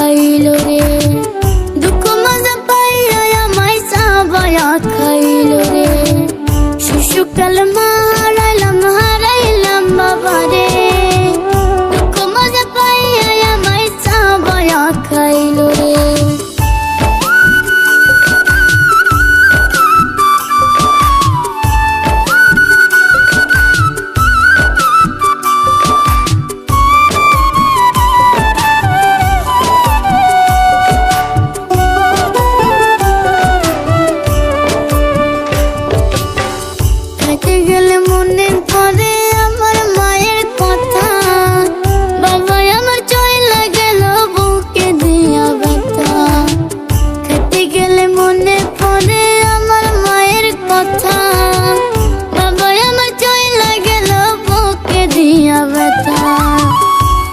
খাইলো রে, দুঃখ মজা পাইয়া আমায় চাবায়া খাইলো রে। শিশুকাল হারাইলাম বাবা রে, দুঃখ মজা পাইয়া আমায় চাবায়া খাইলো রে। গেলে মনে পড়ে আমার মায়ের কথা, বাবা আমার চইলা গেল বুকে দিয়া ব্যথা। খেতে গেলে মনে পড়ে আমার মায়ের কথা, বাবা আমার চইলা গেল বুকে দিয়া ব্যথা।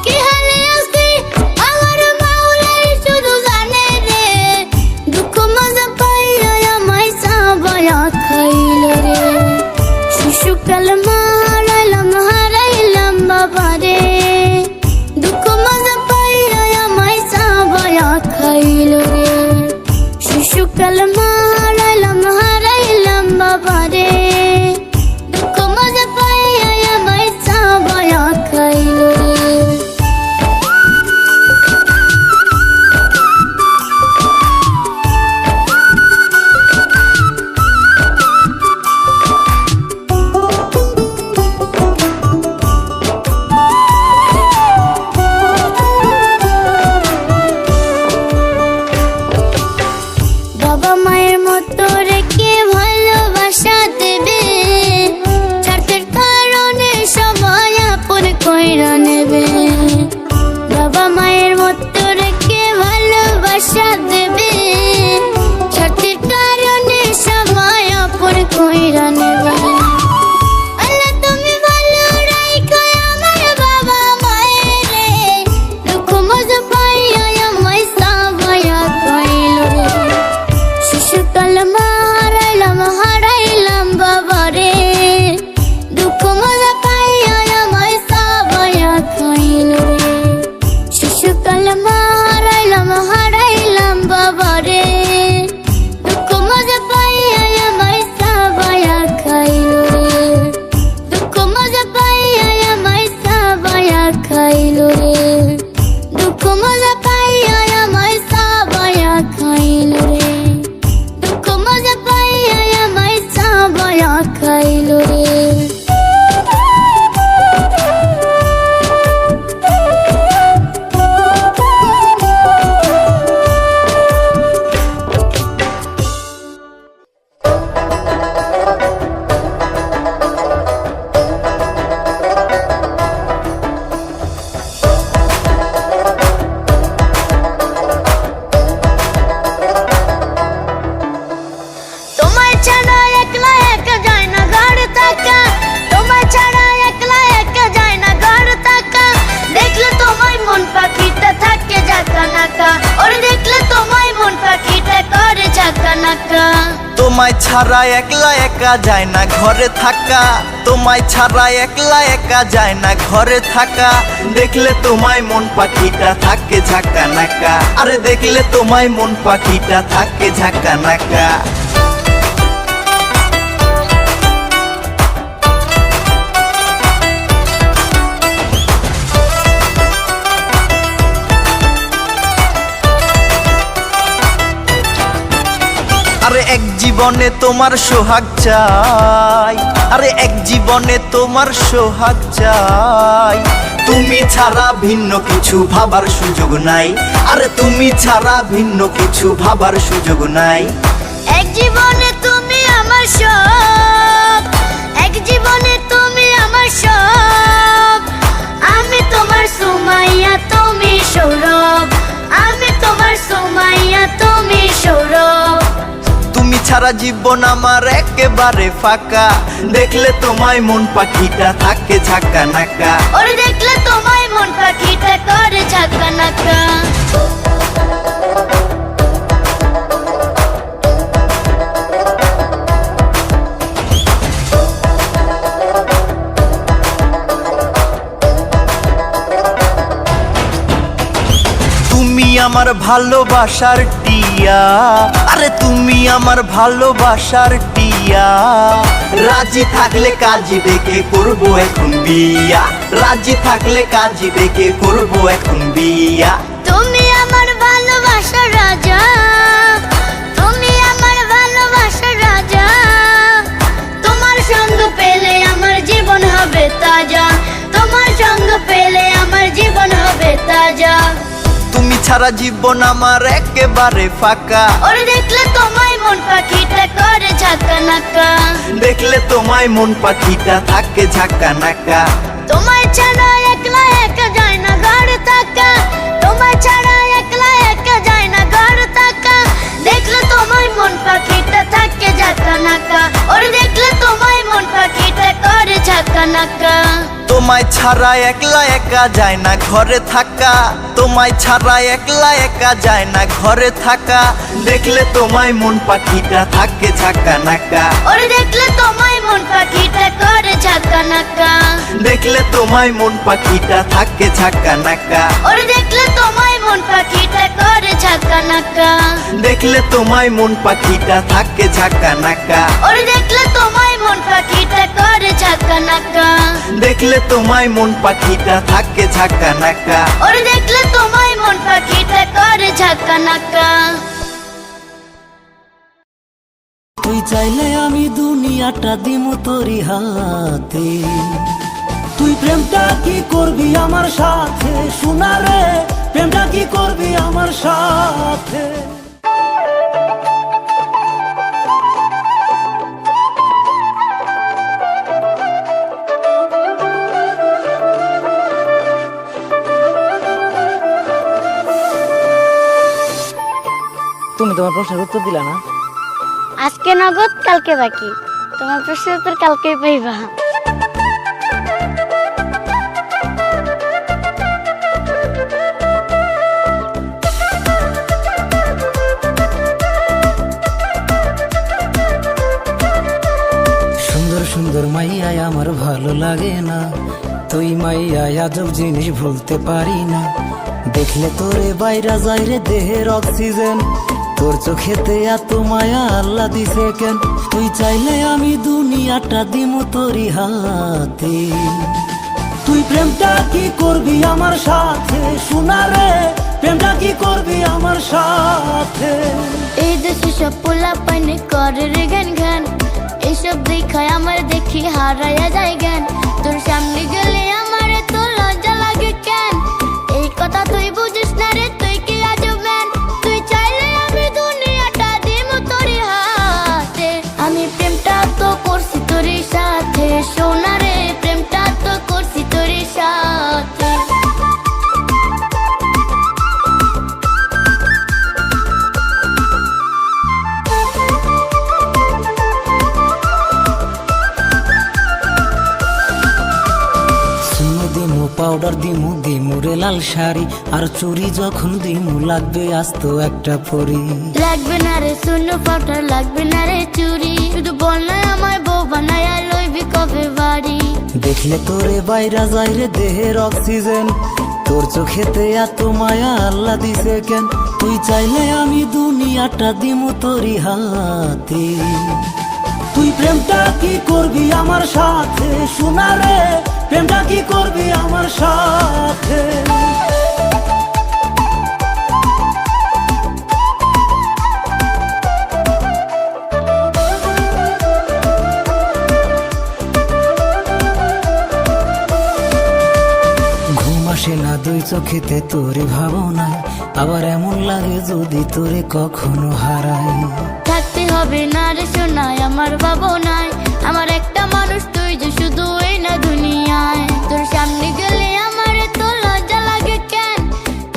কি হালে আছি আমার মাওলাই শুধু জানে রে, দুঃখ মজা পাইয়া আমায় চাবায়া খাইলো রে। শিশুকাল হারাইলাম বাবা রে, দুঃখ মজা পাইয়া আমায় চাবায়া খাইলো রে। শিশুকাল হারাইলাম বাবা রে, দুঃখ মজা পাইয়া আমায় চাবায়া খাইলো রে। বাবা মায়ের মতো রেখে ভালোবাসা দেবে, স্বার্থের কারণে সবাই আপন কইরা নেবে। বাবা মায়ের মতো রেখে ভালোবাসা দেবে, স্বার্থের কারণে সবাই আপন কইরা নেবে। আল্লাহ তুমি ভালো রাইখো আমার বাবা মায়ের রে, দুঃখ মজা পাইয়া আমায় চাবায়া খাইলো রে। শিশুকাল হারাইলাম বাবা রে, দুঃখ মজা পাইয়া আমায় চাবায়া খাইলো রে। শিশুকাল হারাইলাম বাবা রে, দুঃখ মজা পাইয়া আমায় চাবায়া খাইলো রে। দুঃখ মজা পাইয়া আমায় চাবায়া খাইলো রে, দুঃখ মজা পাইয়া আমায় চাবায়া খাইলো রে, দুঃখ মজা পাইয়া আমায় চাবায়া খাইলো রে। তোমায় ছাড়া একলা একা যায় না ঘর থাকা, তোমায় ছাড়া একলা একা যায় না ঘর থাকা। দেখলে তোমায় মন পাখিটা থাকে ঝাঁকা নাকা, ওরে দেখলে তোমায় মন পাখিটা করে ঝাঁকা নাকা। তোমায় ছাড়া একলা একা যায় না ঘরে থাকা, তোমায় ছাড়া একলা একা যায় না ঘরে থাকা। দেখলে তোমায় মন পাখিটা থাকে ঝাঁকা নাকা, আরে দেখলে তোমায় মন পাখিটা থাকে ঝাঁকা নাকা। আরে এক জীবনে তোমার সোহাগ চাই, আরে এক জীবনে তোমার সোহাগ চাই। তুমি ছাড়া ভিন্ন কিছু ভাবার সুযোগ নাই, আরে তুমি ছাড়া ভিন্ন কিছু ভাবার সুযোগ নাই। এক জীবনে তুমি আমার সব, এক জীবনে তুমি আমার সব। আমি তোমার সুমাইয়া তুমি সৌরভ, আমি তোমার সুমাইয়া তুমি সৌরভ। তুমি ছাড়া জীবন আমার একেবারে ফাঁকা, দেখলে তোমায় মন পাখিটা থাকে ঝাঁকা নাকা, ওরে দেখলে তোমায় মন পাখিটা করে ঝাঁকা নাকা। তুমি আমার ভালোবাসার টিয়া, আরে তুমি আমার ভালোবাসার টিয়া। রাজি থাকলে কাজী ডেকে করবো এখন বিয়া, রাজি থাকলে কাজী ডেকে করবো এখন বিয়া। তুমি আমার ভালোবাসার রাজা, তুমি আমার ভালোবাসার রাজা। তোমার সঙ্গ পেলে আমার জীবন হবে তাজা, তোমার সঙ্গ পেলে আমার জীবন হবে তাজা। তুমি ছাড়া জীবন আমার একেবারে ফাঁকা, ওরে দেখলে তোমায় মন পাখিটা করে ঝাঁকা নাকা, দেখলে তোমায় মন পাখিটা থাকে ঝাঁকা নাকা। তোমায় ছাড়া একলা একা যায় না ঘর থাকা, তোমায় ছাড়া একলা একা যায় না ঘর থাকা। দেখলে তোমায় মন পাখিটা থাকে ঝাঁকা নাকা, ওরে দেখলে তোমায় মন পাখিটা করে ঝাঁকা নাকা। তোমায় ছাড়া একলা একা যায় না ঘরে থাকা, তোমায় ছাড়া একলা একা যায় না ঘরে থাকা। দেখলে তোমায় মন পাখিটা থাকে ঝাঁকা নাকা, ওরে দেখলে তোমায় মন পাখিটা করে ঝাঁকা নাকা, দেখলে তোমায় মন পাখিটা থাকে ঝাঁকা নাকা। ওরে দেখলে তোমায় মন পাখিটা করে ঝাঁকা নাকা, দেখলে তোমায় মন পাখিটা থাকে ঝাঁকা নাকা। ওরে দেখলে তোমায় মন পাখিটা করে ঝাঁকা নাকা, দেখলে তোমায় মন পাখিটা থাকে ঝাঁকা নাকা। ওরে দেখলে তোমায় মন পাখিটা করে ঝাঁকা নাকা। তুই চাইলে আমি দুনিয়াটা দিমু তোরি হাতে, তুই প্রেমটা কি করবি আমার সাথে, শোনা রে প্রেমটা কি করবি আমার সাথে। তুমি তোমার প্রশ্নের উত্তর দিলা না? আজকে নগদ কালকে বাকি, তোমার প্রশ্নের উত্তর কালকেই পাইবা। সুন্দর সুন্দর মাইয়া আমার ভালো লাগে না, তুই মাইয়া আজব জিনিস ভুলতে পারি না। দেখলে তোরে বাইরা যায় রে দেহের অক্সিজেন, তোর চোখেতে এত মায়া আল্লাহ দিছে কেন। তুই চাইলে আমি দুনিয়াটা দিমু তোরি হাতে, তুই প্রেমটা কি করবি আমার সাথে, শোনা রে প্রেমটা কি করবি আমার সাথে। এই দেশে সব পোলা পাইনে করে রে গান গান, এইসব দেখায় আমার দেখি হারায়া যায় জ্ঞান। তোর সামনে গেলে আমার তো লজ্জা লাগে কেন, এই কথা তুই বুঝিস না রে, তুই কি আজব ম্যান। তুই চাইলে আমি দুনিয়াটা দিমু তোরি হাতে, আমি প্রেমটা তো করছি তোরি সাথে, সোনা রে প্রেমটা তো করছি তোরি সাথে। পাউডার দিমু দিমু রে লাল শাড়ি, আর চুরি যখন দিমু লাগবে আস্ত একটা পরি। লাগবে না রে শূন্য পাউডার, লাগবে না রে চুরি, শুধু বল না আমায় বউ বানায়া লইবি কবে বাড়ি। দেখলে তোরে বাইরা যায় রে দেহের অক্সিজেন, তোর চোখেতে এত মায়া আল্লাহ দিছে কেন। তুই চাইলে আমি দুনিয়াটা দিমু তোরি হাতে, তুই প্রেমটা কি করবি আমার সাথে, শোনা রে প্রেমটা কি করবি আমার সাথে। ঘুম আসে না দুই চোখেতে তোরে ভাবনায়, আবার এমন লাগে যদি তোরে কখনো হারাই। থাকতে হবে না রে শোনায় আমার ভাবনায়, আমার একটা মানুষ তুই যে শুধু এই না দুনিয়ায়। তোর সামনে গেলে আমার তো লজ্জা লাগে কেন,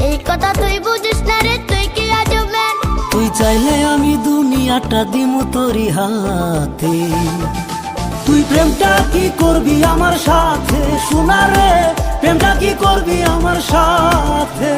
এই কথা তুই বুঝিস না রে, তুই কি আজব ম্যান। তুই চাইলে আমি দুনিয়াটা দিমু তোরি হাতে, তুই প্রেমটা কি করবি আমার সাথে, শোনা রে প্রেমটা কি করবি আমার সাথে।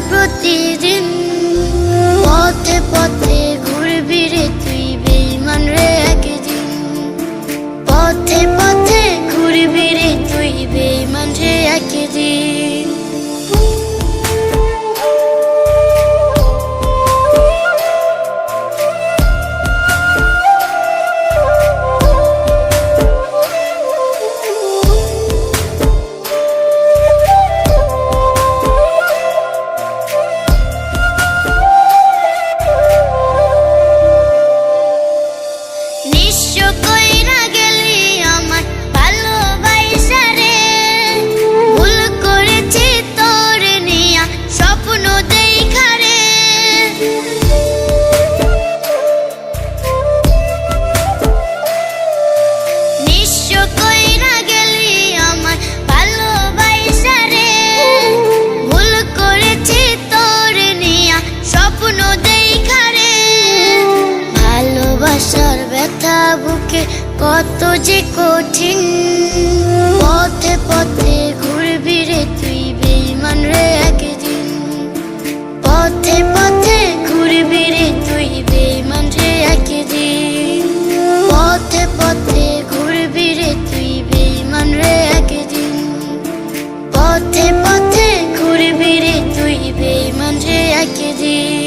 প্রতিদিন পথে পথে ঘুরবি রে তুই বেঈমান রে একদিন পথে পথে ঘুরবি রে তুই বেঈমান রে একদিন কত যে কঠিন পথে পথে ঘুরবি রে তুই বেঈমান রে একদিন পথে পথে ঘুরবি রে তুই বেঈমান রে একদিন পথে পথে ঘুরবি রে তুই বেঈমান রে একদিন পথে পথে ঘুরবি রে তুই বেঈমান রে একদিন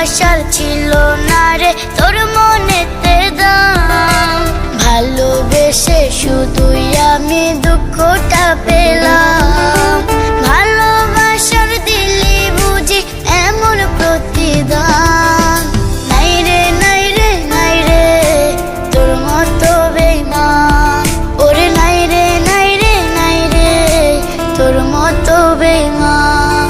ভালোবাসার ছিল না রে তোর মনেতে দাম ভালোবেসে শুধুই আমি দুঃখটা পেলাম ভালোবাসার দিলি বুঝি এমন প্রতিদান নাই রে নাই রে নাই রে তোর মতো বেঈমান ওরে নাই রে নাই রে নাই রে তোর মতো বেঈমান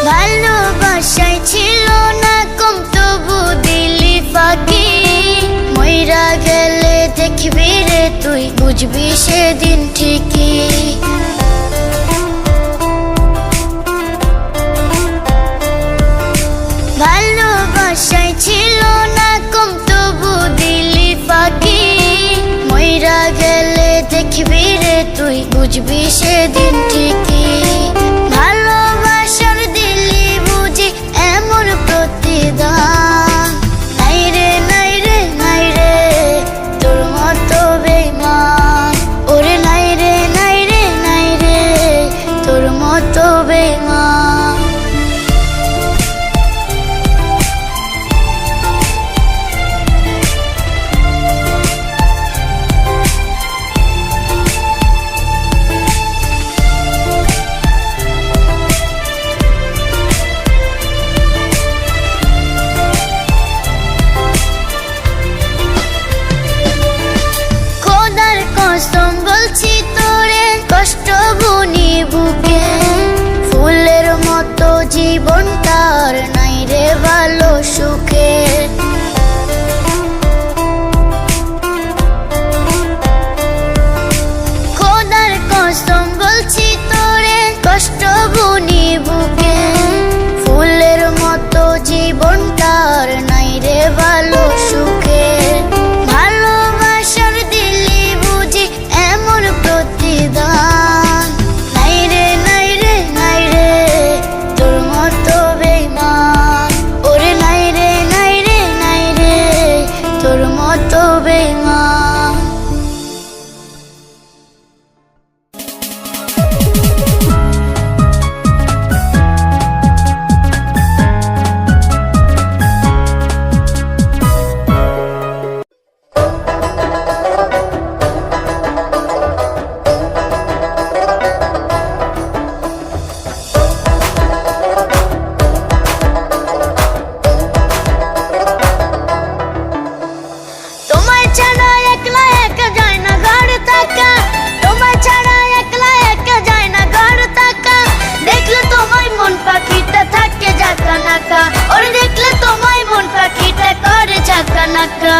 ভালোবাসায় ছিল না কম তবু দিলি ফাঁকি মইরা গেলে দেখবি রে তুই বুঝবি সেদিন ঠিকই ভালোবাসায় ছিল না কম তবু দিলি ফাঁকি মইরা গেলে দেখবি রে তুই বুঝবি সেদিন ঠিকই ভালোবাসার দিলি বুঝি এমন প্রতিদান নাই রে নাই রে নাই রে তোর মতো বেঈমান ওরে নাই রে নাই রে নাই রে তোর মতো বেঈমান খোদার কসম বলছি তোরে কষ্ট বুনি বুকে ফুলের মতো জীবনটার নাই রে ভালো সুখে খোদার কসম বলছি তোরে কষ্ট বুনি বুকে ফুলের মতো জীবনটার নাই রে ভালো সুখে ভালোবাসার দিলি বুঝি এমন প্রতিদান নাই রে নাই রে নাই রে তোর মতো বেঈমান ওরে নাই রে নাই রে নাই রে তোর মতো বেঈমান তোমায় ছাড়া একলা একা যায় না ঘর থাকা তোমায় ছাড়া একলা একা যায় না ঘর থাকা দেখলে তোমায় মন পাখিটা থাকে ঝাঁকা নাকা ওরে দেখলে তোমায় মন পাখিটা করে ঝাঁকা নাকা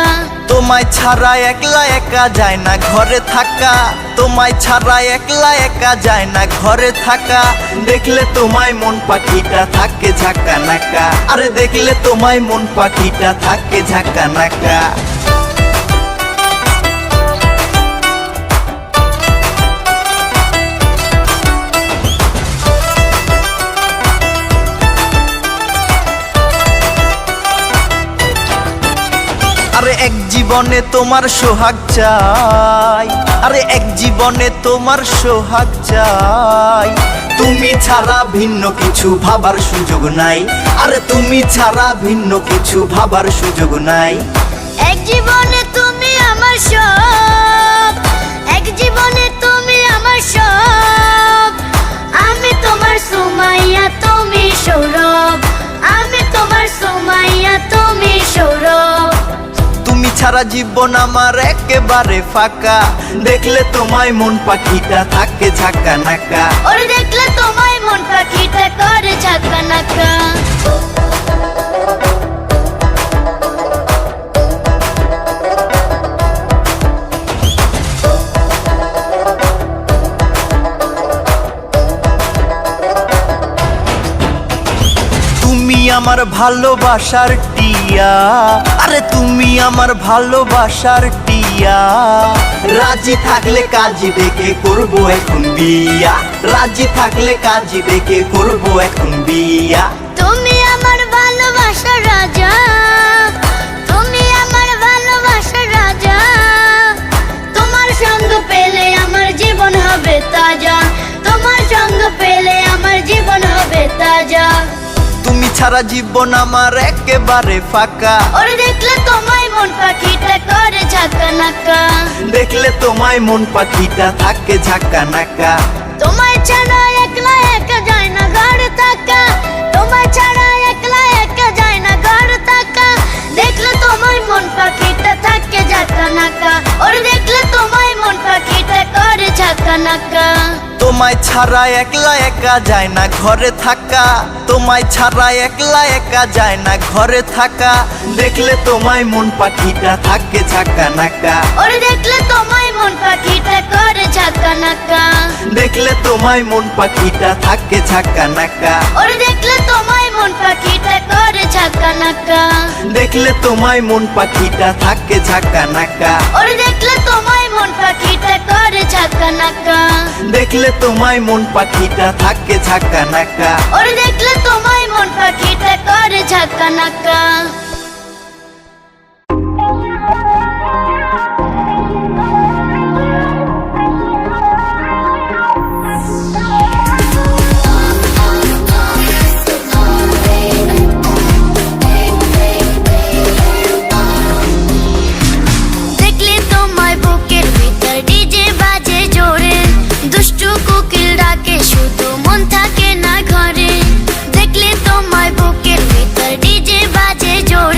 তোমায় ছাড়া একলা একা যায় না ঘরে থাকা তোমায় ছাড়া একলা একা যায় না ঘরে থাকা দেখলে তোমায় মন পাখিটা থাকে ঝাঁকা নাকা আরে দেখলে তোমায় মন পাখিটা থাকে ঝাঁকা নাকা আরে এক জীবনে তোমার সোহাগ চাই আরে এক জীবনে তোমার সোহাগ চাই তুমি ছাড়া ভিন্ন কিছু ভাবার সুযোগ নাই আরে তুমি ছাড়া ভিন্ন কিছু ভাবার সুযোগ নাই এক জীবনে তুমি আমার সব এক জীবনে তুমি আমার সব আমি তোমার সুমাইয়া তুমি সৌরভ আমি তোমার সুমাইয়া তুমি সৌরভ তুমি ছাড়া জীবন আমার একেবারে ফাঁকা দেখলে তোমায় মন পাখিটা থাকে ঝাঁকা নাকা ওরে দেখলে তোমায় মন পাখিটা করে ঝাঁকা নাকা আমার ভালোবাসার টিয়া, আরে তুমি আমার ভালোবাসার টিয়া। মাইয়া রাজি থাকলে কাজী দেখে করবো এখন বিয়া রাজি থাকলে কাজী দেখে করবো এখন বিয়া তুমি আমার ভালোবাসার রাজা, তুমি আমার ভালোবাসার রাজা। তোমার সঙ্গ পেলে আমার জীবন হবে তাজা, তোমার সঙ্গ পেলে আমার জীবন হবে তাজা। তুমি ছাড়া জীবন আমার একেবারে ফাঁকা, ওরে দেখলে তোমায় মন পাখিটা করে ঝাঁকা নাকা, দেখলে তোমায় মন পাখিটা থাকে ঝাঁকা নাকা। তোমায় ছাড়া একলা একা যায় না ঘর থাকা, তোমায় ছাড়া একলা একা যায় না ঘর থাকা। দেখলে তোমায় মন পাখিটা থাকে ঝাঁকা নাকা, ওরে দেখলে তোমায় মন পাখিটা করে ঝাঁকা নাকা। তোমায় ছাড়া একলা একা যায় না ঘরে থাকা, তোমায় ছাড়া একলা একা যায় না ঘরে থাকা। দেখলে তোমায় মন পাখিটা থাকে ঝাঁকা নাকা, ওরে দেখলে তোমায় মন পাখিটা করে ঝাঁকা নাকা, দেখলে তোমায় মন পাখিটা থাকে ঝাঁকা নাকা। ওরে দেখলে তোমায় মন পাখিটা করে ঝাঁকা নাকা, দেখলে তোমায় মন পাখিটা থাকে ঝাঁকা নাকা। ওরে দেখলে তোমায় মন পাখিটা করে ঝাঁকা নাকা, দেখলে তোমায় মন পাখিটা থাকে ঝাঁকা নাকা। ওরে দেখলে তোমায় মন পাখিটা করে ঝাঁকা নাকা। দেখলে তোমায় বুকের ভিতর ডিজে বাজে জোরে, দুষ্টু কোকিল ডাকে শুধু মন থাকে না ঘরে। দেখলে তোমায় বুকের ভিতর ডিজে বাজে জোরে,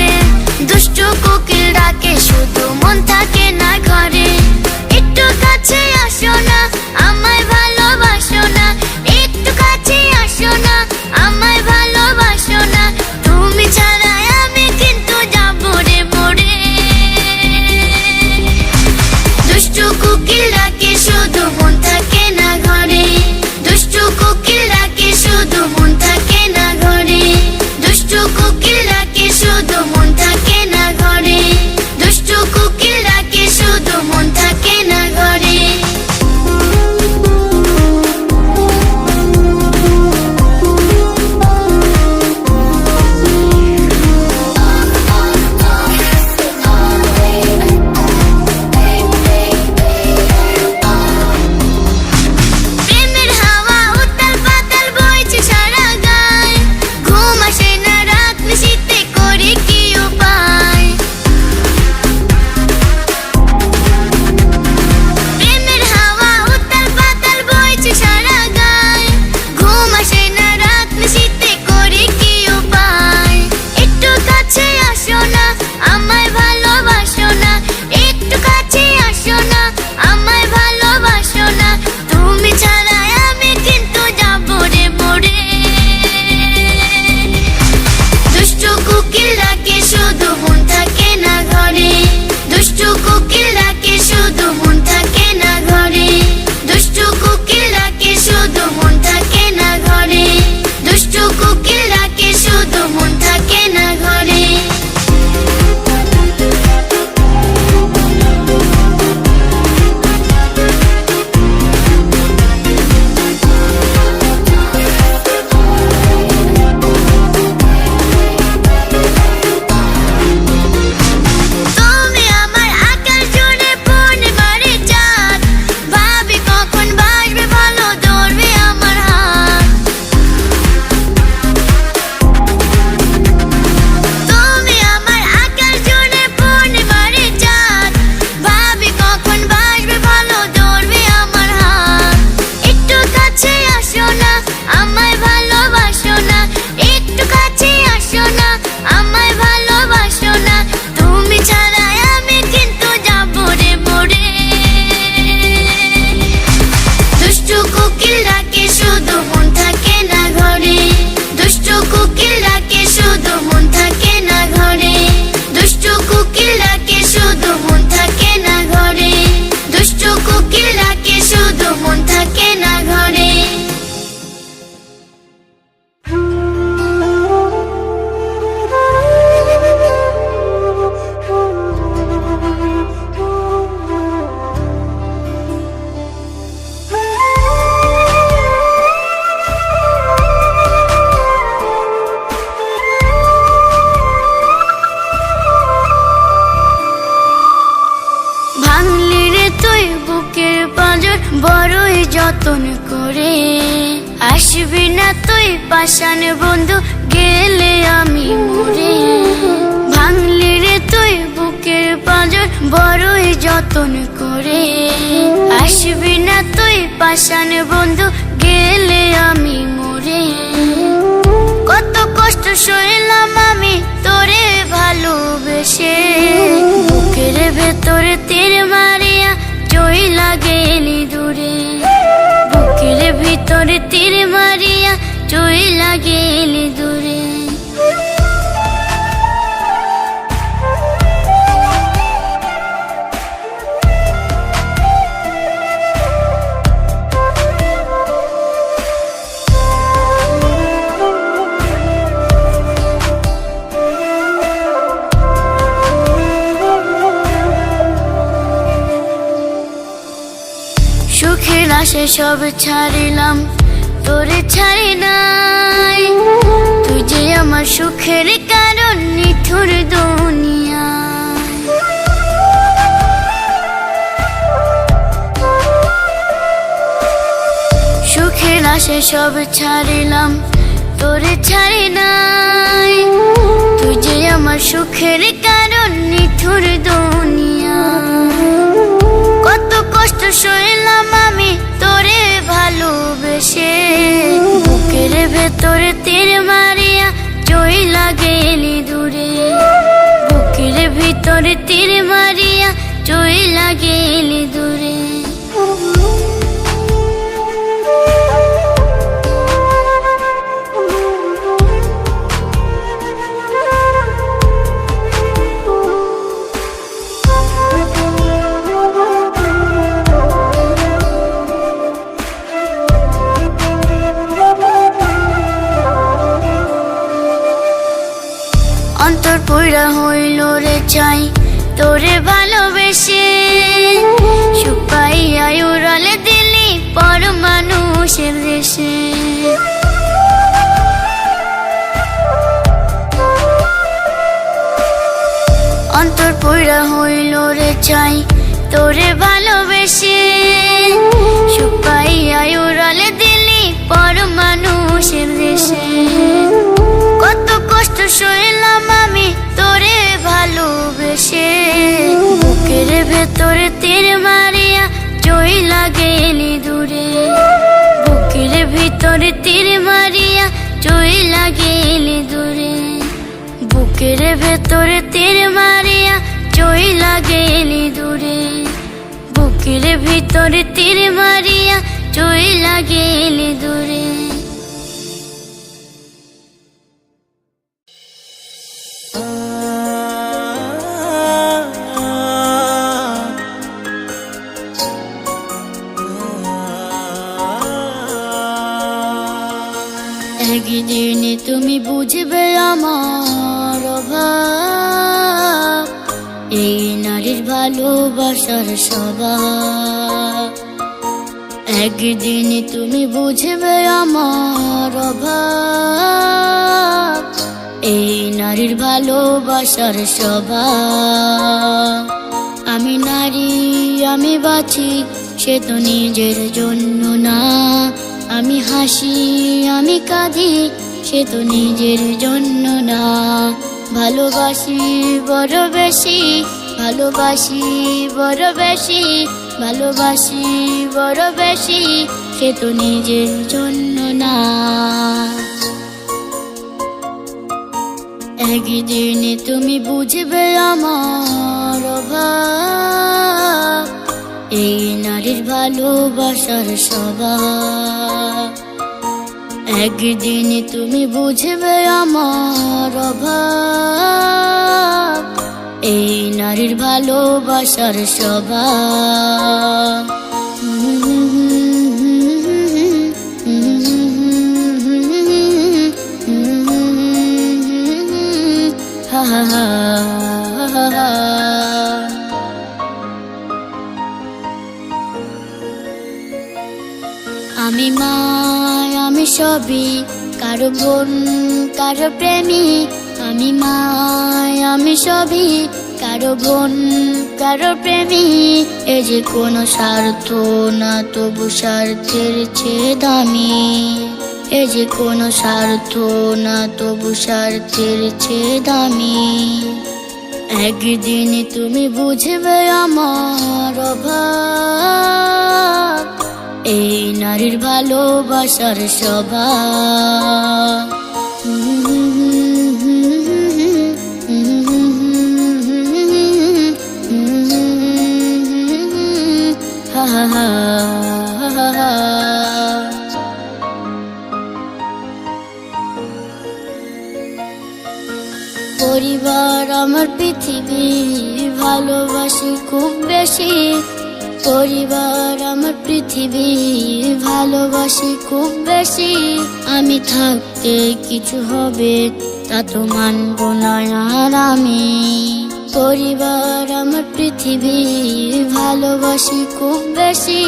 বড়ই যতন করে। আসবি না তুই পাষাণ বন্ধু, গেলে আমি মরে। ভাঙলি রে তুই বুকের পাঁজর, বড়ই যতন করে। আসবি না তুই পাষাণ বন্ধু, গেলে আমি মরে। কত কষ্ট সইলাম আমি তোরে ভালোবেসে, বুকের ভেতরে তীর মারিয়া চইলা গেলি দূরে। বুকের ভিতরে তীর মারিয়া চইলা গেলি দূরে। সুখের আশে সব ছাড়িলাম, তোরে ছাড়ি নাই। তুই যে আমার সুখের কারণ, নিঠুর দুনিয়া। সুখের আশে সব ছাড়িলাম, তোরে ছাড়ি নাই। তুই যে আমার সুখের কারণ, নিঠুর দুনিয়া। কত কষ্ট সইলাম আমি তোরে ভালোবেসে, বুকের ভেতরে তীর মারিয়া চইলা গেলি দূরে। বুকের ভিতরে তীর মারিয়া চইলা গেলি দূরে। অন্তর পুরা হইল রে চাই তোরে ভালোবেসে, সুখ পাইয়া উড়ালে দিলি পর মানুষের দেশে। অন্তর পুরা হইল রে চাই তোরে ভালোবেসে, সুখ পাইয়া উড়ালে দিলি পর মানুষের দেশে। কত কষ্ট সইলাম আমি তোরে ভালোবেসে, বুকের ভেতরে তীর মারিয়া চইলা গেলি দূরে। বুকের ভিতরে তীর মারিয়া চইলা গেলি দূরে। বুকের ভেতরে তীর মারিয়া চইলা গেলি দূরে। বুকের ভিতরে তীর মারিয়া চইলা গেলি দূরে। একদিন তুমি বুঝবে আমার অভাব, এই নারীর ভালোবাসার স্বভাব। একদিন তুমি বুঝবে আমার অভাব, এই নারীর ভালোবাসার স্বভাব। আমি নারী আমি বাঁচি সে তো নিজের জন্য না, আমি হাসি আমি কাঁদি সে তো নিজের জন্য না। ভালোবাসি বড় বেশি, ভালোবাসি বড় বেশি, ভালোবাসি বড় বেশি সে তো নিজের জন্য না। একদিন তুমি বুঝবে আমার অভাব, এই নারীর ভালোবাসার স্বভাব। একদিন তুমি বুঝবে আমার অভাব, এই নারীর ভালোবাসার স্বভাব। আমি মা আমি সবই, কারো বোন কারো প্রেমী। আমি মা আমি সবই, কারো বোন কারো প্রেমী, এ যে কোনো স্বার্থ না, তবু স্বার্থের চেয়ে দামি। এ যে কোনো স্বার্থ না, তবু স্বার্থের চেয়ে দামি। একদিন তুমি বুঝবে আমার অভাব, এই নারীর ভালোবাসার স্বভাব। হা হা হা হা হা। পরিবার আমার পৃথিবী, ভালোবাসি খুব বেশি। পরিবার আমার পৃথিবী, ভালোবাসি খুব বেশি। আমি থাকতে কিছু হবে তা তো মানব না আর আমি। পরিবার আমার পৃথিবী, ভালোবাসি খুব বেশি।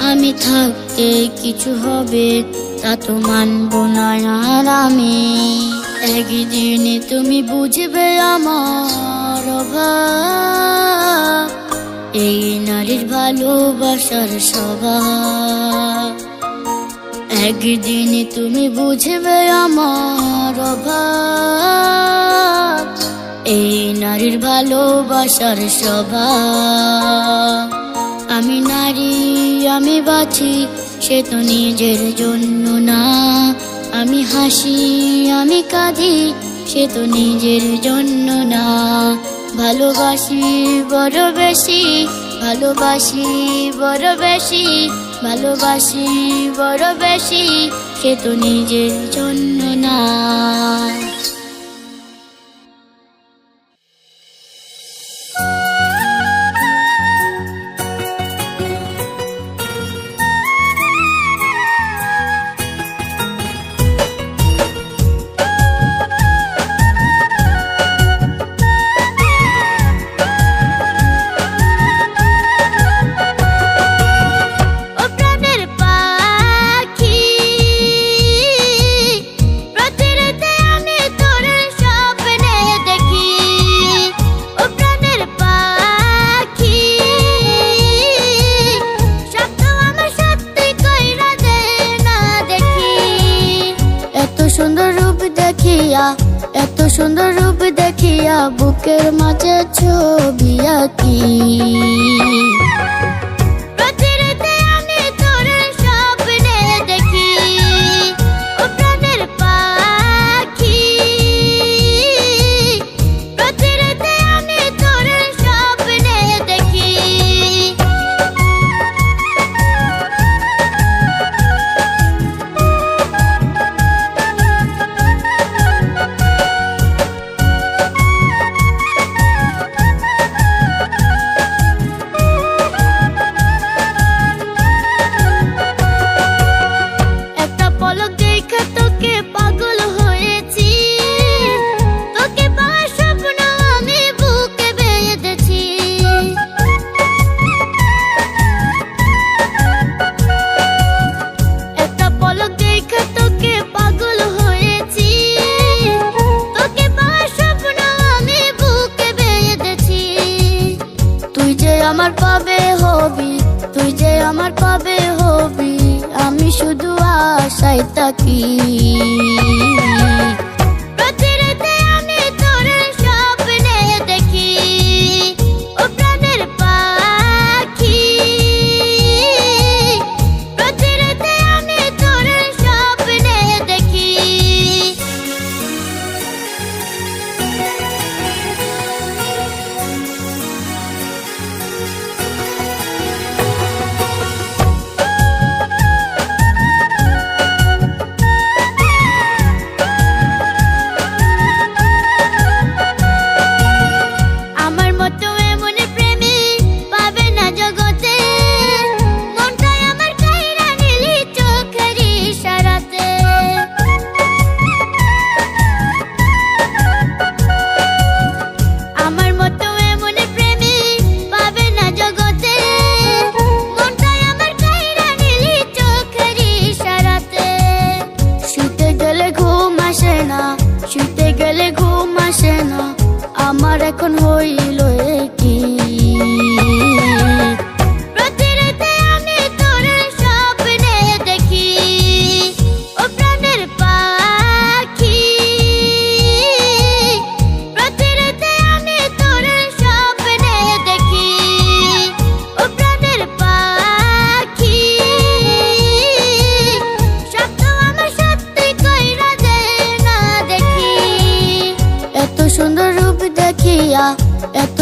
আমি থাকতে কিছু হবে তা তো মানব না আর আমি। একদিন তুমি বুঝবে আমার অভাব, এই নারীর ভালোবাসার স্বভাব। একদিন তুমি বুঝবে আমার অভাব, এই নারীর ভালোবাসার স্বভাব। আমি নারী আমি বাঁচি, সে তো নিজের জন্য না। আমি হাসি আমি কাঁদি, সে তো নিজের জন্য না। ভালোবাসি বড় বেশি, ভালোবাসি বড় বেশি, ভালোবাসি বড় বেশি, সে তো নিজের জন্য না। এত সুন্দর রূপ দেখিয়া বুকের মাঝে ছবি আঁকি। প্রতিরাতে আমি তোর স্বপ্নে দেখি, ও প্রাণের পাখি। প্রতিরাতে আমি তোর স্বপ্নে দেখি। আমার পাবে হবি, তুই যে আমার পাবে হবি, আমি শুধু আশায় থাকি। প্রতিরাতে আমি তোর স্বপ্নে দেখি, ও প্রাণের পাখি। প্রতিরাতে আমি তোর স্বপ্নে দেখি।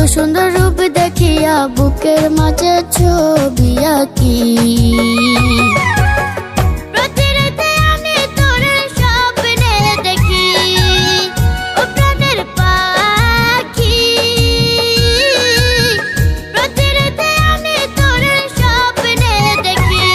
সুন্দর রূপ দেখিয়া বুকের মাঝে ছবি আঁকি প্রতি রাতে আমি তোরে স্বপ্নে দেখি ও প্রাণের পাখি প্রতি রাতে আমি তোরে স্বপ্নে দেখি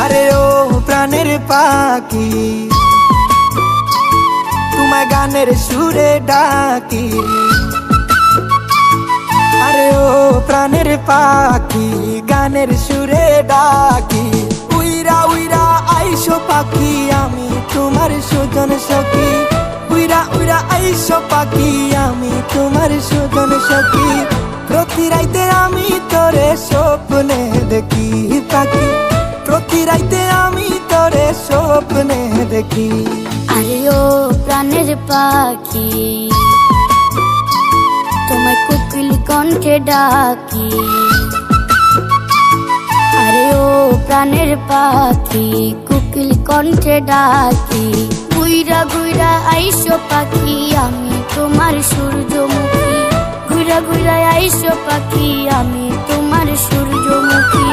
আরে ও প্রাণের পাখি তোমায় গানের সুরে ডাকি আরে ও প্রাণের পাখি গানের সুরে ডাকি উইরা উইরা আইসো পাখি আমি তোমার সুজন সখী উইরা উইরা আইসো পাখি আমি তোমার সুজন সখী প্রতি রাইতে আমি তোরে স্বপ্নে দেখি পাখি প্রতি রাইতে আমি তোরে স্বপ্নে দেখি আরে ও প্রাণের পাখি তোমায় কোকিল কণ্ঠে ডাকি আরে ও প্রাণের পাখি কোকিল কণ্ঠে ডাকি গুইরা গুইরা আইসো পাখি আমি তোমার সূর্যমুখী গুইরা গুইরা আইসো পাখি আমি তোমার সূর্যমুখী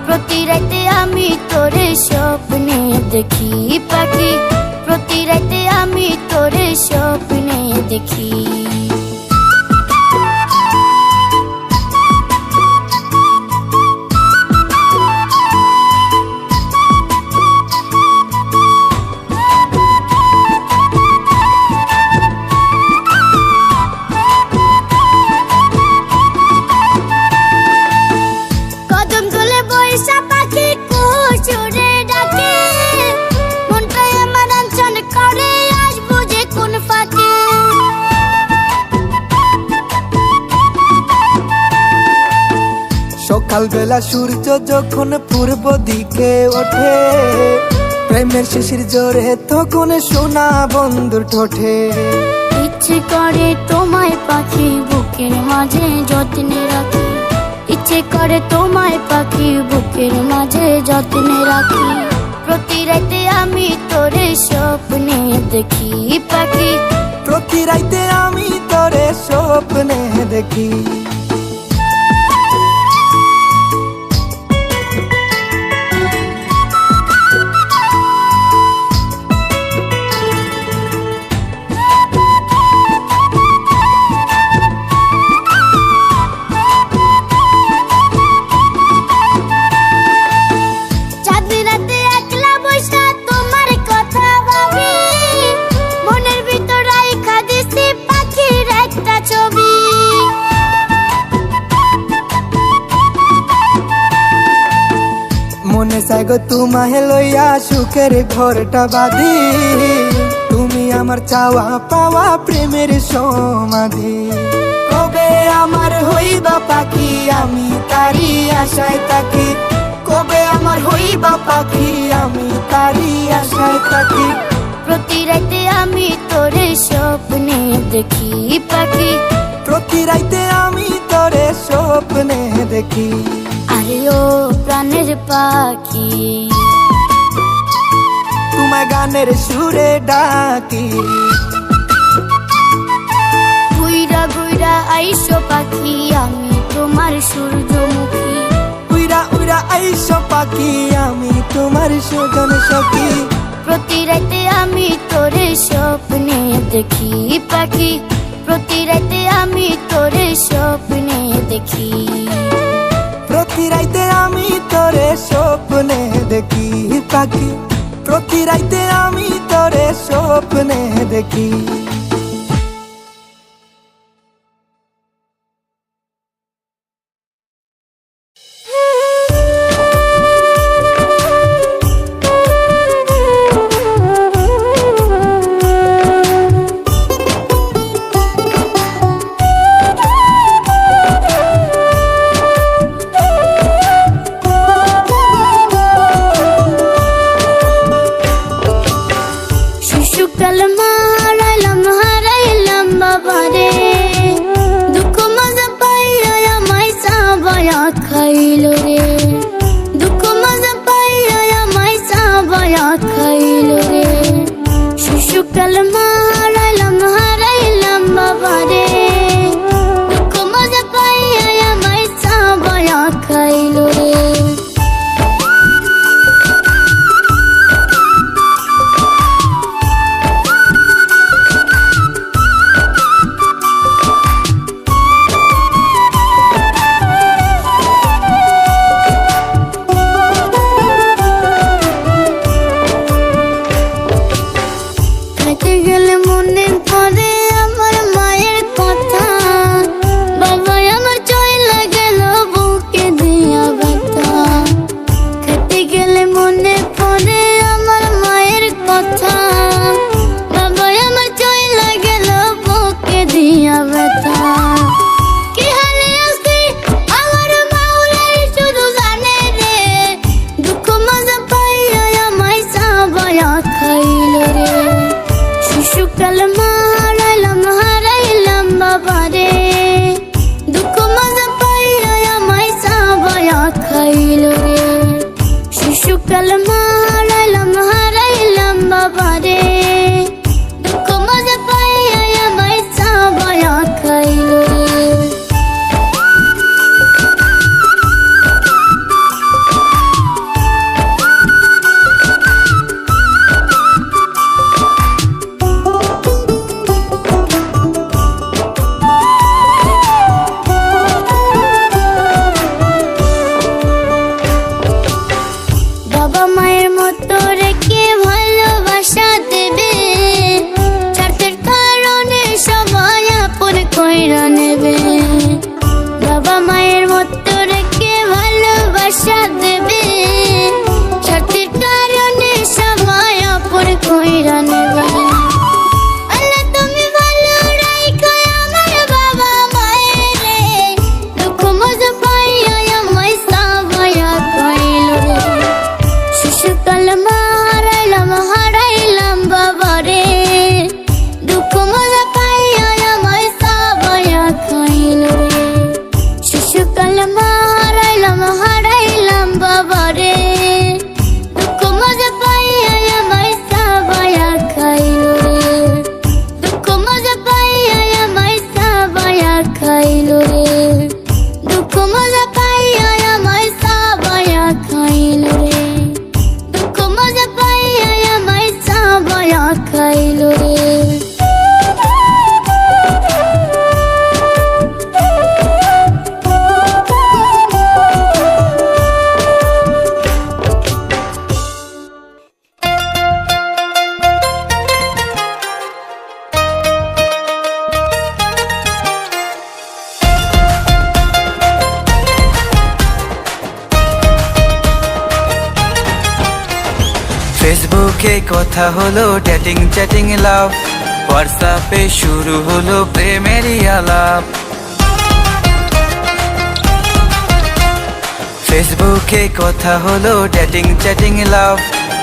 প্রতি রাতে আমি তোরে স্বপ্নে দেখি পাখি প্রতি রাতে আমি তোরে স্বপ্নে দেখি কদম তলে বৈশা পাখি কুসুরে ডাকে মনটা আমার আঞ্চল করে আসবো যে কোন ফাঁকে সকালবেলা সূর্য যখন পূর্ব দিকে ওঠে প্রেমের শিশির জোরে তখন সোনা বন্ধুর ঠোঁটে ইচ্ছে করে তোমায় পাখি বুকের মাঝে যত্নে রাখি ইচ্ছে করে তোমায় পাখি বুকের মাঝে যত্নে রাখি প্রতি রাতে আমি তোরে স্বপ্নে দেখি পাখি প্রতি রাইতে আমি তোরে স্বপ্নে দেখি চাঁদ রাতে একলা বসা তোমার কথা ভাবি মনের ভিতর রাইখা দিছি পাখির একটা ছবি মনে চাই গো তোমায় লইয়া সুখের ঘরটা বাঁধি তুমি আমার চাওয়া পাওয়া প্রেমের সমাধি কবে আমার হইবা পাখি আমি তারি আশায় থাকি কবে আমার হইবা পাখি আমি তারি আশায় থাকি প্রতি রাতে আমি তোরে স্বপ্নে দেখি পাখি প্রতি রাইতে আমি তোরে স্বপ্নে দেখি আরে ও প্রাণের পাখি তোমায় গানের সুরে ডাকি গুইরা গুইরা আইসো পাখি আমি তোমার সূর্যমুখী উইরা উইরা আইসো পাখি আমি তোমার সুজন সখী প্রতি রাতে আমি তোরে স্বপ্নে দেখি পাখি প্রতি রাতে আমি তোরে স্বপ্নে দেখি প্রতি রাইতে আমি তোরে স্বপ্নে দেখি পাখি প্রতি রাইতে আমি তোরে স্বপ্নে দেখি ফেসবুকে কথা হলো ডেটিং চ্যাটিং লাভ, হোয়াটসঅ্যাপে শুরু হলো প্রেমেরই আলাপ। ফেসবুকে কথা হলো ডেটিং চ্যাটিং লাভ,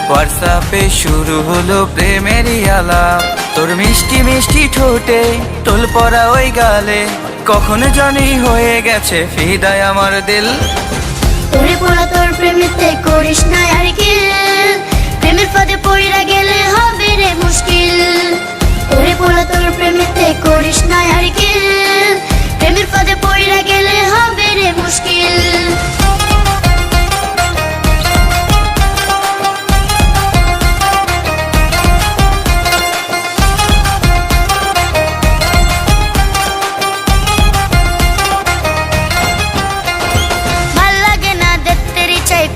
হোয়াটসঅ্যাপে শুরু হলো প্রেমেরই আলাপ। তোর মিষ্টি মিষ্টি ঠোঁটে টোল পড়া ওই গালে, কখন জানি হয়ে গেছে ফিদায় আমার দিল। তোরে পড়া তোর প্রেমেতে করিস না আর কি, প্রেমের ফাঁদে পড়িরা গেলে হবে রে মুশকিল। তোরে পড়া তোর প্রেমেতে করিস না আর কি, প্রেমের ফাঁদে পড়িরা গেলে হবে রে মুশকিল।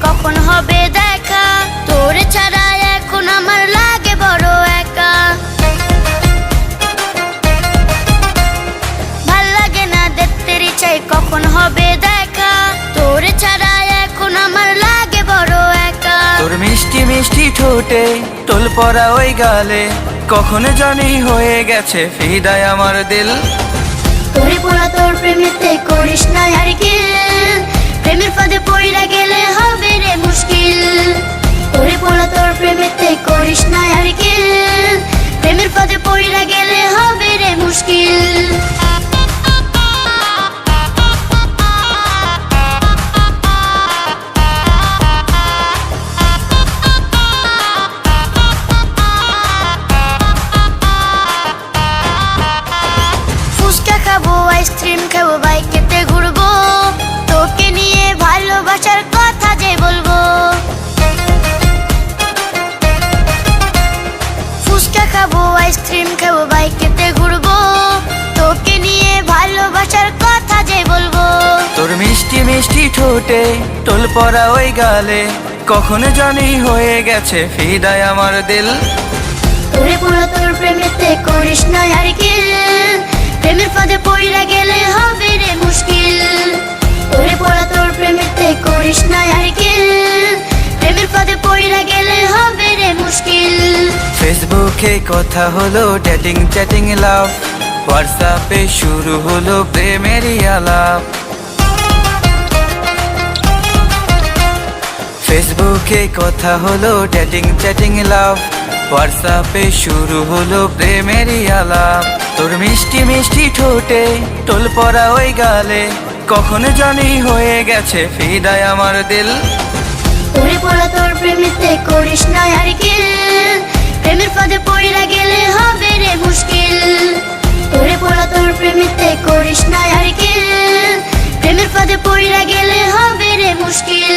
কখন হবে দেখা, তোরে ছাড়া এখন আমার লাগে বড় একা। ভাল লাগে না দেখতে চাই কখন হবে দেখা, তোরে ছাড়া এখন আমার লাগে বড় একা। তোর মিষ্টি মিষ্টি ঠোঁটে টোল পড়া ওই গালে, কখন জানি হয়ে গেছে ফিদায় আমার দিল। তোরে পড়া তোর প্রেমেতে করিস না আর কি, প্রেমের ফাঁদে পড়িরা গেলে হবে রে মুশকিল। তোরে পড়া তোর প্রেমেতে করিস না আর কি, প্রেমের ফাঁদে পড়িরা গেলে হবে রে মুশকিল। ফুচকা খাবো, আইসক্রিম খাবো, বাইকেতে ঘুরবো, তোকে নিয়ে ভালোবাসার কথা যে বলবো। ফুচকা খাবো, আইসক্রিম খাবো, বাইকেতে ঘুরবো, তোকে নিয়ে ভালোবাসার কথা যে বলবো। তোর মিষ্টি মিষ্টি ঠোঁটে টোল পড়া ওই গালে, কখন জানি হয়ে গেছে ফিদায় আমার দিল। তোরে পড়া তোর প্রেমেতে করিস না আর কি, প্রেমের ফাঁদে পড়িরা গেলে হবে রে মুশকিল। তোরে পড়া তোর প্রেমেতে করিস না আর কি, প্রেমের ফাঁদে পড়িরা গেলে হবে রে মুশকিল। ফেসবুকে কথা হলো ডেটিং চ্যাটিং লাভ, হোয়াটসঅ্যাপে শুরু হলো প্রেমেরই আলাপ। ফেসবুকে কথা হলো ডেটিং চ্যাটিং লাভ, হোয়াটসঅ্যাপে শুরু হলো প্রেমেরই আলাপ। তোর মিষ্টি মিষ্টি ঠোঁটে টোল পড়া ওই গালে, কখন জানি হয়ে গেছে ফিদায় আমার দিল। তোরে পড়া তোর প্রেমেতে করিস না আর কি, প্রেমের ফাঁদে পড়িরা গেলে হবে রে মুশকিল। তোরে পড়া তোর প্রেমেতে করিস না আর কি, প্রেমের ফাঁদে পড়িরা গেলে হবে রে মুশকিল।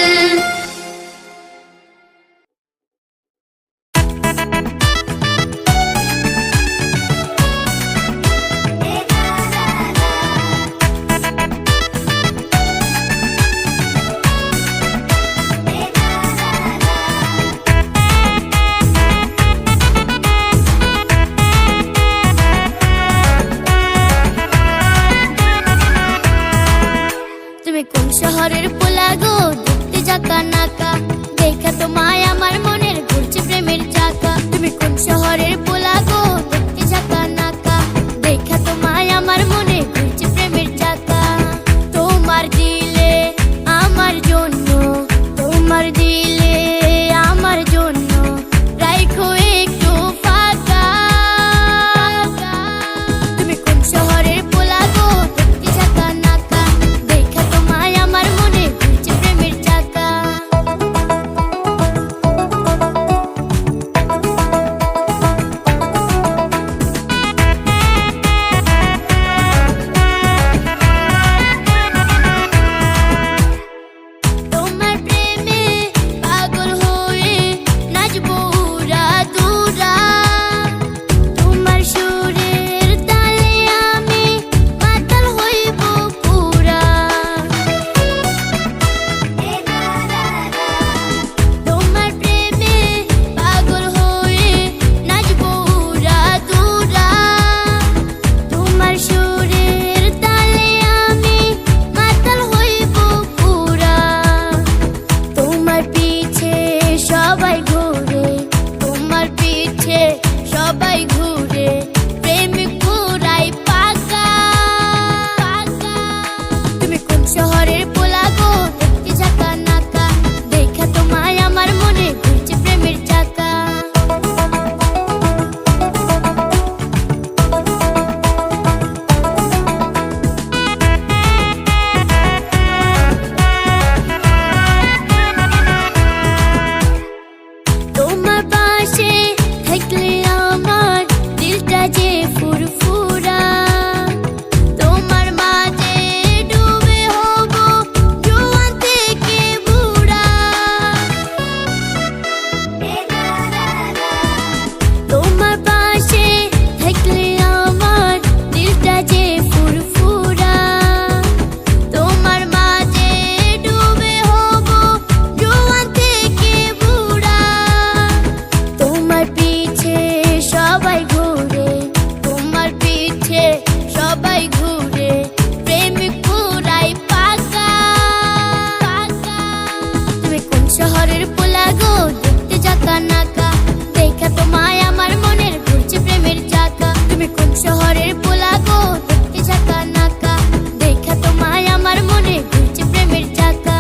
শহরের পোলা গো দেখতে ঝাঁকা নাকা, দেখা তোমায় আমার মনে ঘুরছে প্রেমের চাকা।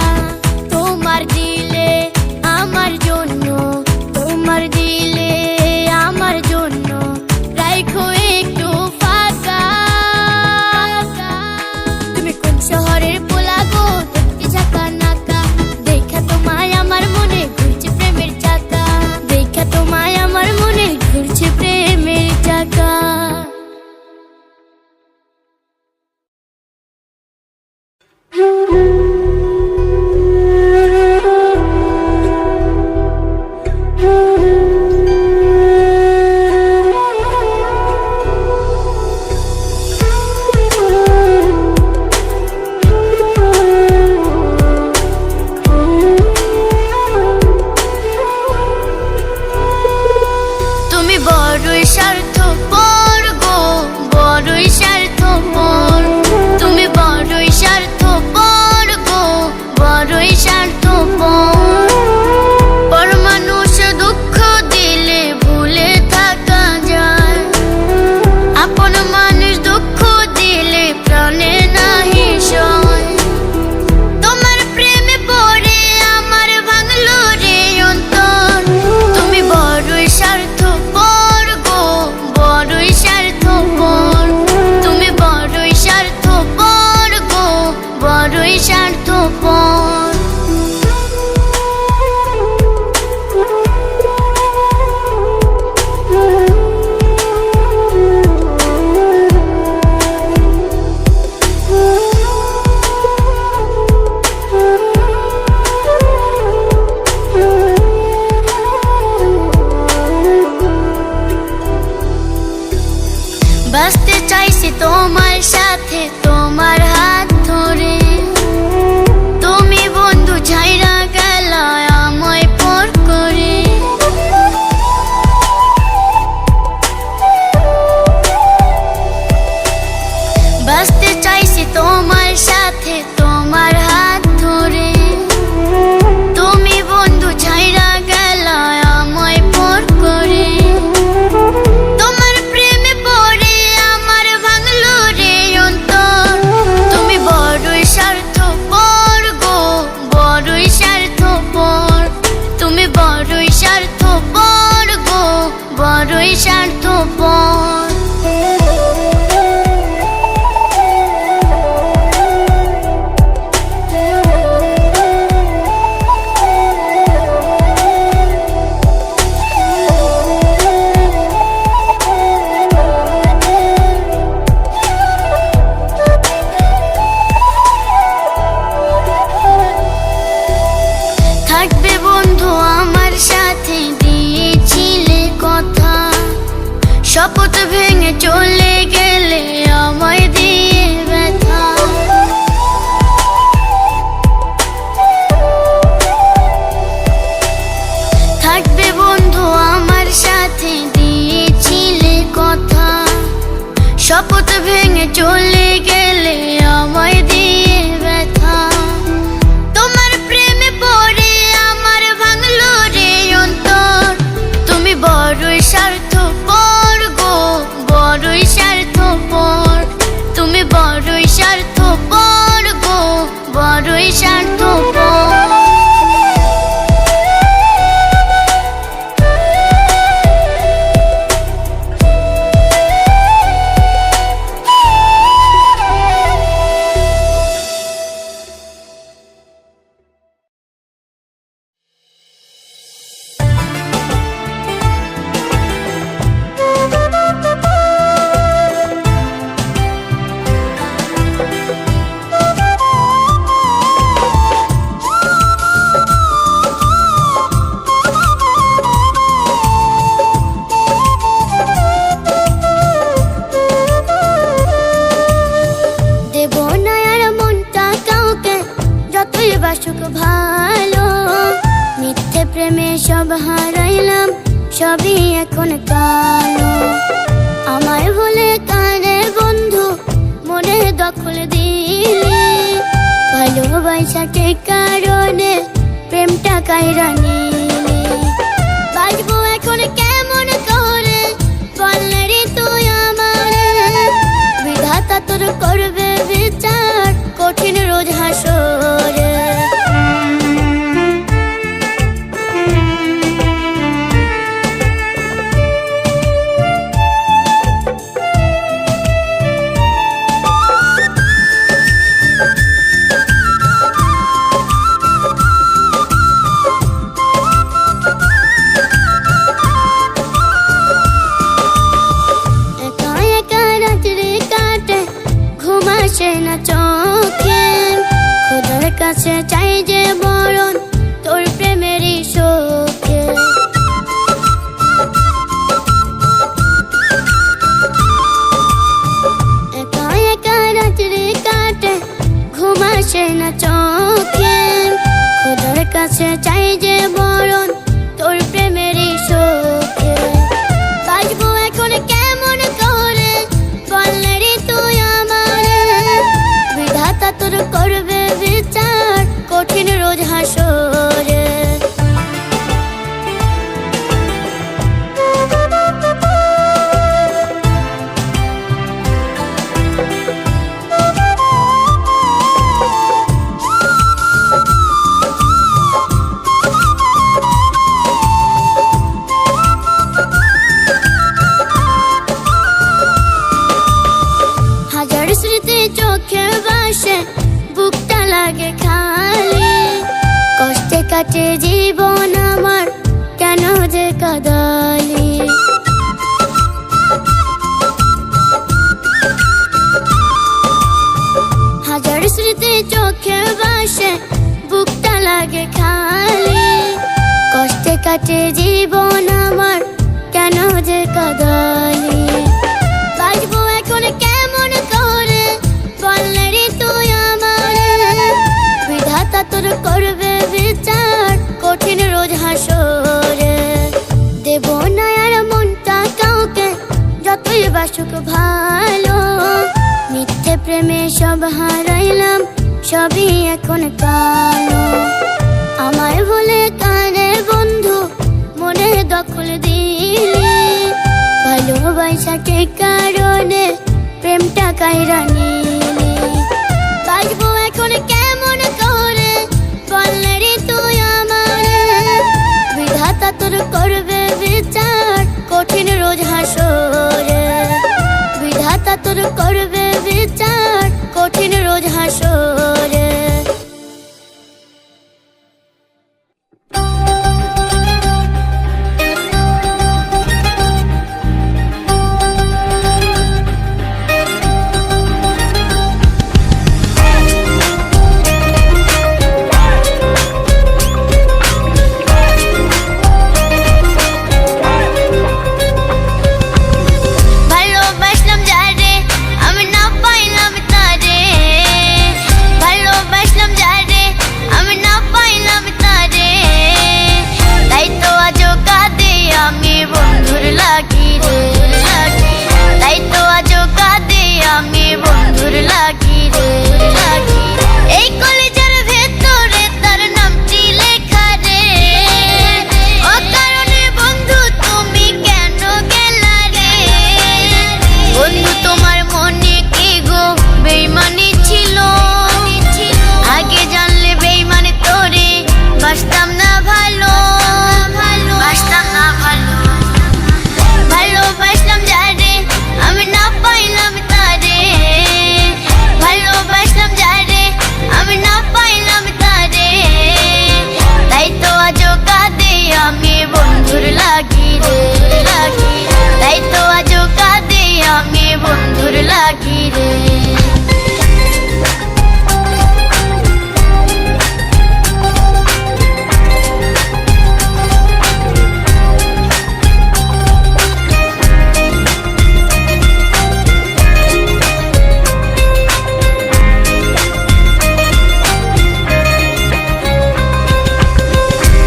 তোমার দিলে আমার জন্য, তোমার দিলে আমার জন্য রাইখো একটু ফাঁকা। তুমি কোন শহরের পোলা গো দেখতে ঝাঁকা নাকা, দেখা তোমায় আমার মনে ঘুরছে প্রেমের চাকা, দেখা তোমায় আমার মনে ঘুরছে প্রেমের চাকা। তুমি বড়ই স্বার্থপর গো, বড়ই স্বার্থপর, তুমি বড়ই স্বার্থপর গো, বড়ই স্বার্থপর। পর মানুষ দুঃখ দিলে ভুলে থাকা যায়, আপন মানুষ দুঃখ দিলে প্রাণে নাহি সয়। তোমার প্রেমে পড়ে আমার ভাঙলো রে অন্তর, তুমি বড়ই স্বার্থপর গো, বড়ই স্বার্থপর, তুমি বড়ই স্বার্থপর গো, বড়ই স্বার্থপর। বাঁচতে চাইছি তোমার সাথে, তোমার হাত ধরে, তুমি বন্ধু ছাইরা গেলা আমায় পর করে। বাঁচতে চাইছি তোমার সাথে, তোমার হাত ধরে, তুমি বন্ধু ছাইরা গেলা আমায় পর করে। তোমার প্রেমে পড়ে আমার ভাঙলো রে অন্তর, তুমি বড়ই স্বার্থপর গো, বড়ই স্বার্থপর, তুমি বড়ই স্বার্থপর গো, বড়ই স্বার্থপর। থাকবে বন্ধু আমার সাথে দিয়েছিলে কথা, শপথ ভেঙে চলে গেলে আমায় দিয়ে ব্যথা। থাকবে বন্ধু আমার সাথে দিয়েছিলে কথা, শপথ ভেঙে চলে গেলে আমায় দিয়ে ব্যথা। তোমার প্রেমে পড়ে আমার ভাঙলো রে অন্তর, তুমি বড়ই স্বার্থপর গো, বড়ই স্বার্থপর, তুমি বড়ই স্বার্থপর গো, বড়ই স্বার্থপর। বাসুক ভালো, মিথ্যে প্রেমে সব হারাইলাম, সবই এখন কালো। আমায় ভুলে কানে বন্ধু মনে দখল দিলি, ভালোবাসাকে কারণে প্রেমটা কাইরা নিলি। বাঁচবো এখন কেমন করে বললে রে তুই আমারে, তোর করবে বিচার কঠিন রোজ হাসরে। আসে না চোখে খোদার কাছে চাই যে মরণ তোর প্রেমেরই শোকে। একা একা রাত্রি কাটে ঘুম আসে না চোখে খোদার কাছে চাই যে মরণ তোর প্রেমেরই শোকে। বাঁচবো এখন কেমন করে বললে রে তুই তোর করবে বিচার কঠিন রোজ হাসরে। হাজার স্মৃতি চোখে ভাসে বুকটা লাগে খালি কষ্টে কাটে জীবন আমার কেন যে কাঁদালি। হাজার স্মৃতি চোখে ভাসে বুকটা লাগে খালি কষ্টে কাটে জীবন আমার কেন যে কাঁদালি। বাঁচবো এখন কেমন করে বললে রে তুই বিধাতা তোর করবে বিচার কঠিন রোজ হাসরে। দেব না আর মনটা কাউকে যতই বাসুক ভালো মিথ্যে প্রেমে সব হারাইলাম সবই এখন কালো। আমায় বলে কানে বন্ধু মনে দখল দিলি ভালোবাসাকে কারণে প্রেমটা কাইরা নিলি। বাঁচবো এখন কেমন করে বললে রে তুই বিধাতা তোর করবে বিচার কঠিন রোজ হাসরে। বিধাতা তোর করবে বিচার কঠিন রোজ হাসরে।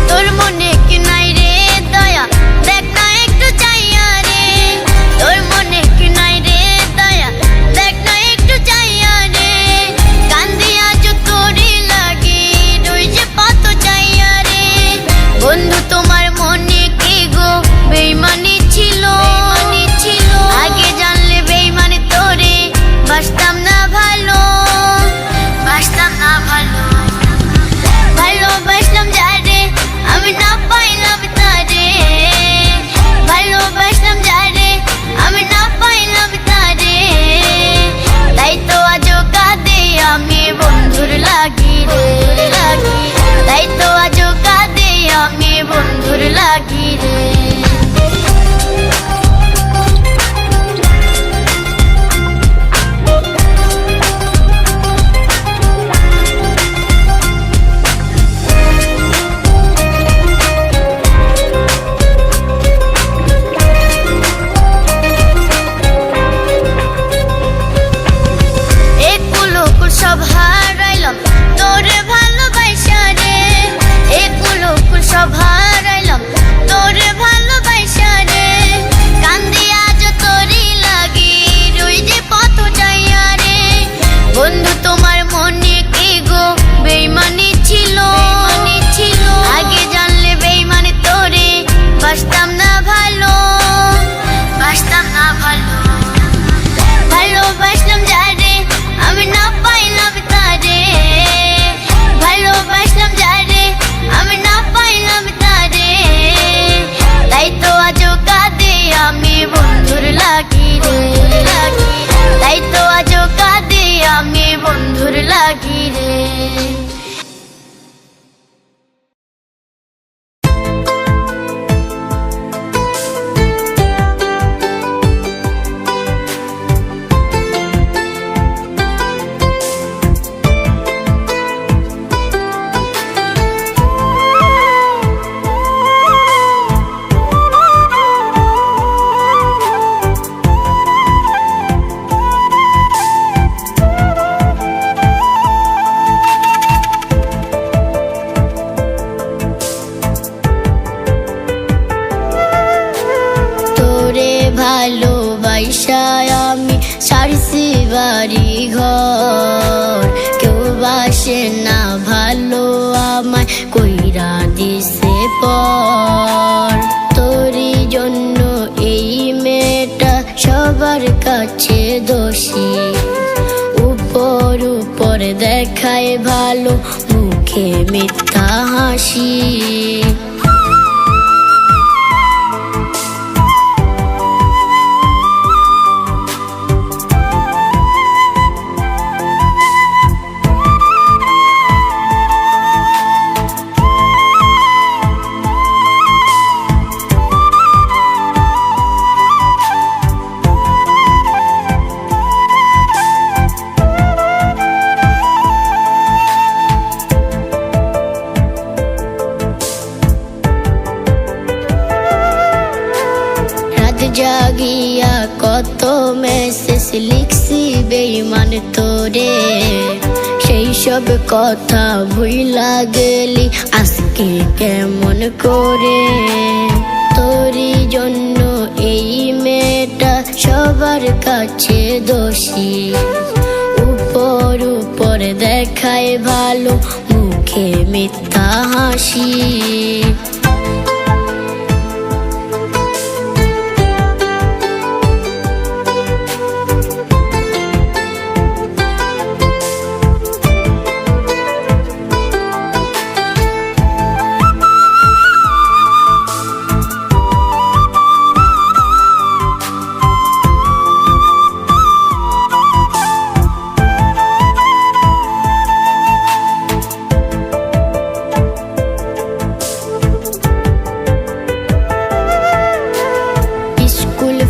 তোর মনে কি নাই রে দয়া দেখ না লাগি রে। সব হারাইলাম তোরে ভালোবাসা রে, এগুলো সব হারাইলাম তোরে ভালোবাসা রে। কান্দি আজ তোরই লাগি রই যে পথ যাইয়া রে। বন্ধু তোমার মনে কি গো বেইমানি ছিল, আগে জানলে বেইমানি তোরে বাসতাম না ভালো, বাসতাম না ভালো। ভালোবাসলাম যারে আমি না পাইলাম তারে, ভালোবাসলাম যারে আমি না পাইলাম তারে। তাই তো আজও কাঁদে আমি বন্ধুর লাগি রে, তাই তো আজও কাঁদে আমি বন্ধুর লাগি রে। ভালোবাসায় আমি সারছি বাড়ি ঘর, কেউ বাসে না ভালো আমায় কইরা দিছে পর। তোরই জন্য এই মেয়েটা সবার কাছে দোষী, উপর উপর দেখায় ভালো মুখে মিথ্যা হাসি। জাগিয়া কত মেসেজ লিখছি বেইমান তোরে, সেই সব কথা ভুইলা গেলি আজকে কেমন করে। তোরই জন্য এই মেয়েটা সবার কাছে দোষী, উপর উপর দেখায় ভালো মুখে মিথ্যা হাসি।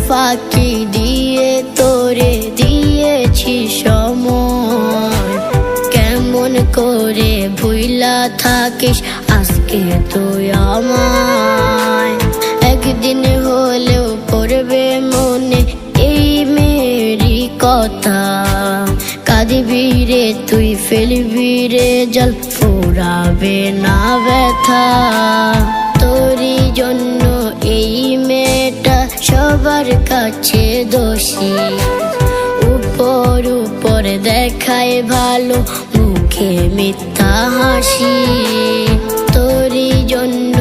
ফাঁকি দিয়ে তোরে দিয়েছি সময়, কেমন করে ভুইলা থাকিস আজকে তুই আমায়। একদিন হলেও পড়বে মনে এই মেয়েরই কথা, কাঁদিবি রে তুই ফেলবি রে জল ফুরাবে না ব্যথা। তোরই জন্য এই মেয়েটা সবার কাছে দোষী, উপর উপর দেখায় ভালো মুখে মিথ্যা হাসি। তোরই জন্য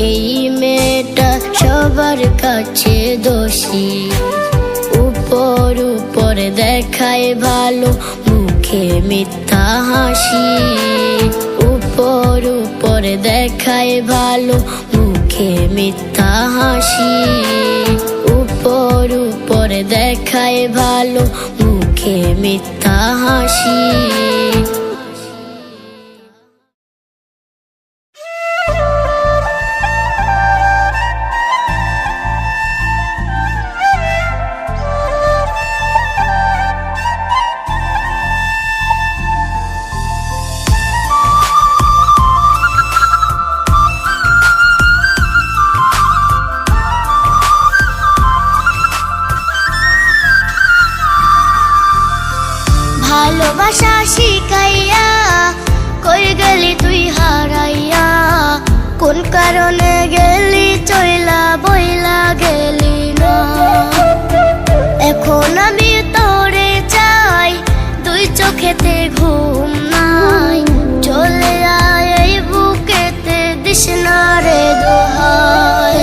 এই মেয়েটা সবার কাছে দোষী, উপর উপর দেখায় ভালো মুখে মিথ্যা হাসি। উপর উপর দেখায় ভালো মুখে মিথ্যা হাসি। উপর উপর দেখায় ভালো মুখে মিথ্যা হাসি। ভালোবাসা শিখাইয়া কই গেলি তুই হারাইয়া, কোন কারণে গেলি চইলা বইলা গেলি না। এখন আমি তোরে চাই, দুই চোখেতে ঘুম নাই, চলে আয় এই বুকেতে দিস না রে দোহাই।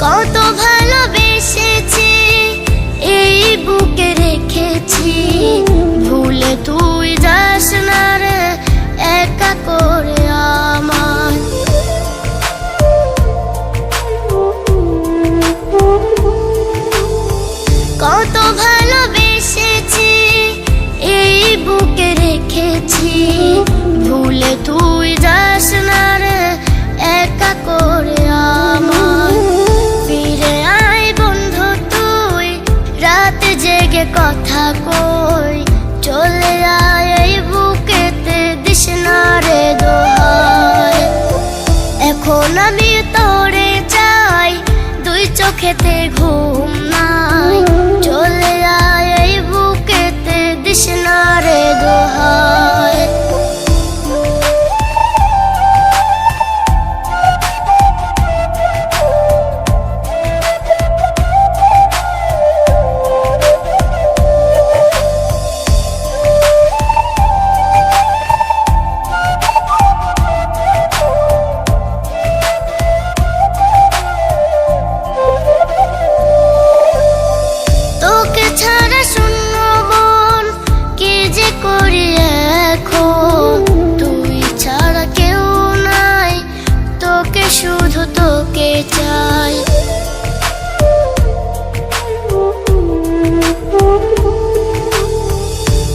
কত ভালোবেসেছি এই বুকে রেখেছি, ভুলে তুই যাস না রে একা করে আমার। কত ভালোবেসেছি এই বুকে রেখেছি, ভুলে তুই যাস না রে একা করে আমার। ফিরে আয় বন্ধু তুই, রাতে জেগে কথা কই, চলে আয় এই বুকেতে দিস না রে দোহাই। এখন আমি তোরে চাই, দুই চোখেতে ঘুম নাই, চলে আয় এই বুকেতে দিস না রে দোহাই। তোকে ছাড়া শূন্য মন কি যে করি এখন, তুই ছাড়া কেউ নাই, তোকে শুধু তোকে চাই।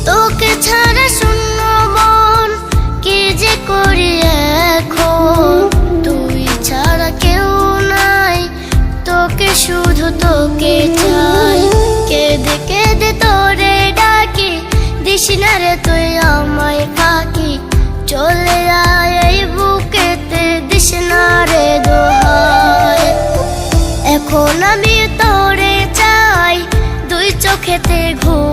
তোকে ছাড়া শূন্য মন কি যে করি এখন, তুই ছাড়া কেউ নাই, তোকে শুধু তোকে চাই। কেঁদে কেঁদে তোরে ডাকি, দিস না রে তুই আমায় ফাঁকি, চলে আয় এই বুকেতে দিস না রে দোহাই। এখন আমি তোরে চাই, দুই চোখেতে ঘুম